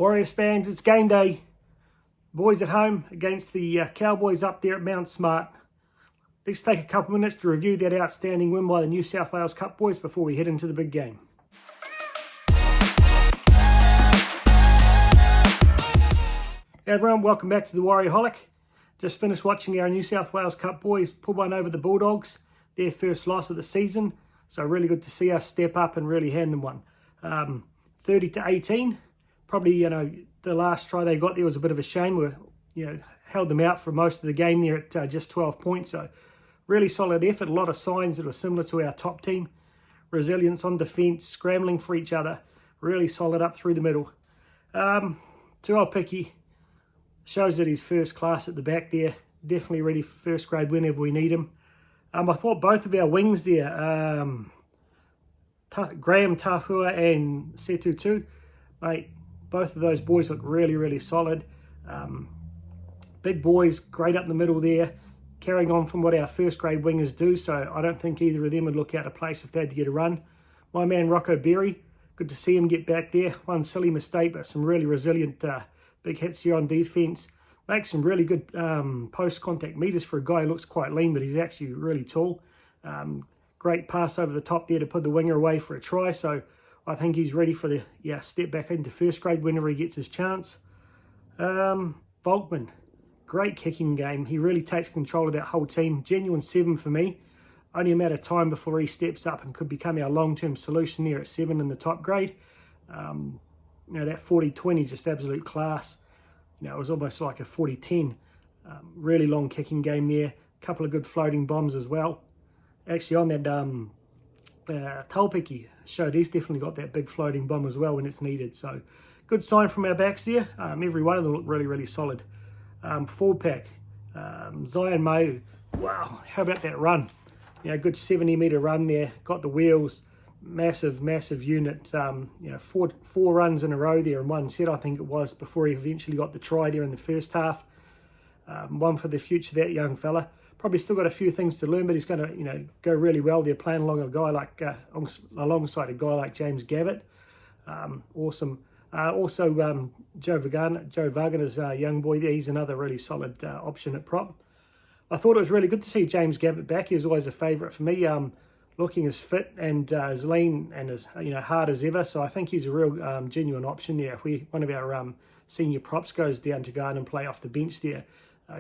Warriors fans, it's game day. Boys at home against the Cowboys up there at Mount Smart. Let's take a couple minutes to review that outstanding win by the New South Wales Cup boys before we head into the big game. Hey everyone, welcome back to the Warriorholic. Just finished watching our New South Wales Cup boys pull one over the Bulldogs, their first loss of the season. So really good to see us step up and really hand them one. 30-18. Probably, the last try they got there was a bit of a shame. We, held them out for most of the game there at just 12 points. So really solid effort. A lot of signs that were similar to our top team. Resilience on defence, scrambling for each other. Really solid up through the middle. Tuo Picky shows that he's first class at the back there. Definitely ready for first grade whenever we need him. I thought both of our wings there, Graham Tahua and Setutu, mate, both of those boys look really, really solid. Big boys, great up the middle there, carrying on from what our first grade wingers do, so I don't think either of them would look out of place if they had to get a run. My man Rocco Berry, good to see him get back there. One silly mistake, but some really resilient big hits here on defence. Makes some really good post-contact meters for a guy who looks quite lean, but he's actually really tall. Great pass over the top there to put the winger away for a try, so I think he's ready for the step back into first grade whenever he gets his chance. Volkman, great kicking game. He really takes control of that whole team. Genuine 7 for me. Only a matter of time before he steps up and could become our long-term solution there at 7 in the top grade. That 40-20, just absolute class. It was almost like a 40-10. Really long kicking game there. A couple of good floating bombs as well. Actually, on that Taupiki showed he's definitely got that big floating bomb as well when it's needed. So good sign from our backs there. Every one of them looked really, really solid. Forward pack, Zion Mau. Wow, how about that run? Good 70-metre run there. Got the wheels. Massive, massive unit. Four runs in a row there in one set, I think it was, before he eventually got the try there in the first half. One for the future, that young fella. Probably still got a few things to learn, but he's going to, go really well there playing alongside a guy like James Gavitt. Awesome. Also, Joe Wagner's young boy there. He's another really solid option at prop. I thought it was really good to see James Gavitt back. He was always a favourite for me. Looking as fit and as lean and as hard as ever. So I think he's a real genuine option there. If one of our senior props goes down to guard and play off the bench there,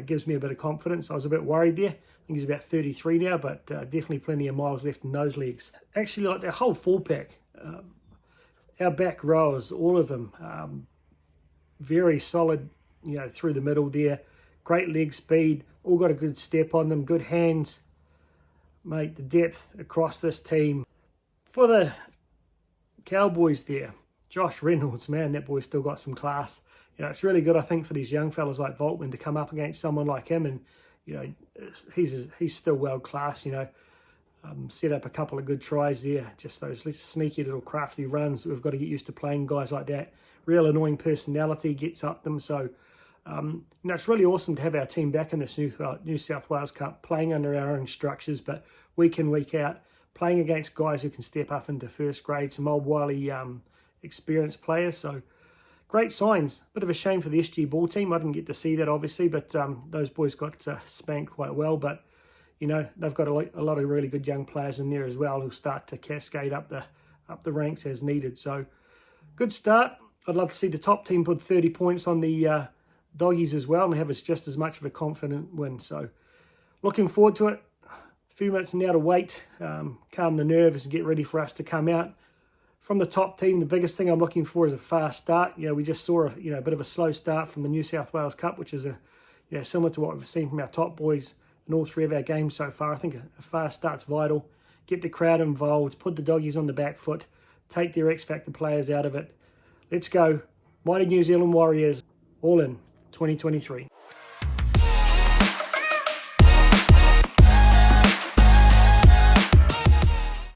gives me a bit of confidence. I was a bit worried there. I think he's about 33 now, but definitely plenty of miles left in those legs. Actually, like the whole full pack, our back rows, all of them, very solid, through the middle there. Great leg speed, all got a good step on them, good hands. Mate, the depth across this team. For the Cowboys there, Josh Reynolds, man, that boy's still got some class. It's really good, I think, for these young fellas like Volkman to come up against someone like him, and he's still world class. Set up a couple of good tries there. Just those sneaky little crafty runs. We've got to get used to playing guys like that. Real annoying personality gets up them. So it's really awesome to have our team back in this New South Wales Cup, playing under our own structures, but week in, week out, playing against guys who can step up into first grade, some old wily experienced players. So great signs. Bit of a shame for the SG Ball team. I didn't get to see that, obviously, but those boys got spanked quite well. But, they've got a lot of really good young players in there as well who'll start to cascade up the ranks as needed. So good start. I'd love to see the top team put 30 points on the doggies as well and have us just as much of a confident win. So looking forward to it. A few minutes now to wait, calm the nerves and get ready for us to come out. From the top team, the biggest thing I'm looking for is a fast start. We just saw a bit of a slow start from the New South Wales Cup, which is similar to what we've seen from our top boys in all 3 of our games so far. I think a fast start's vital. Get the crowd involved, put the doggies on the back foot, take their X Factor players out of it. Let's go. Mighty New Zealand Warriors, all in 2023.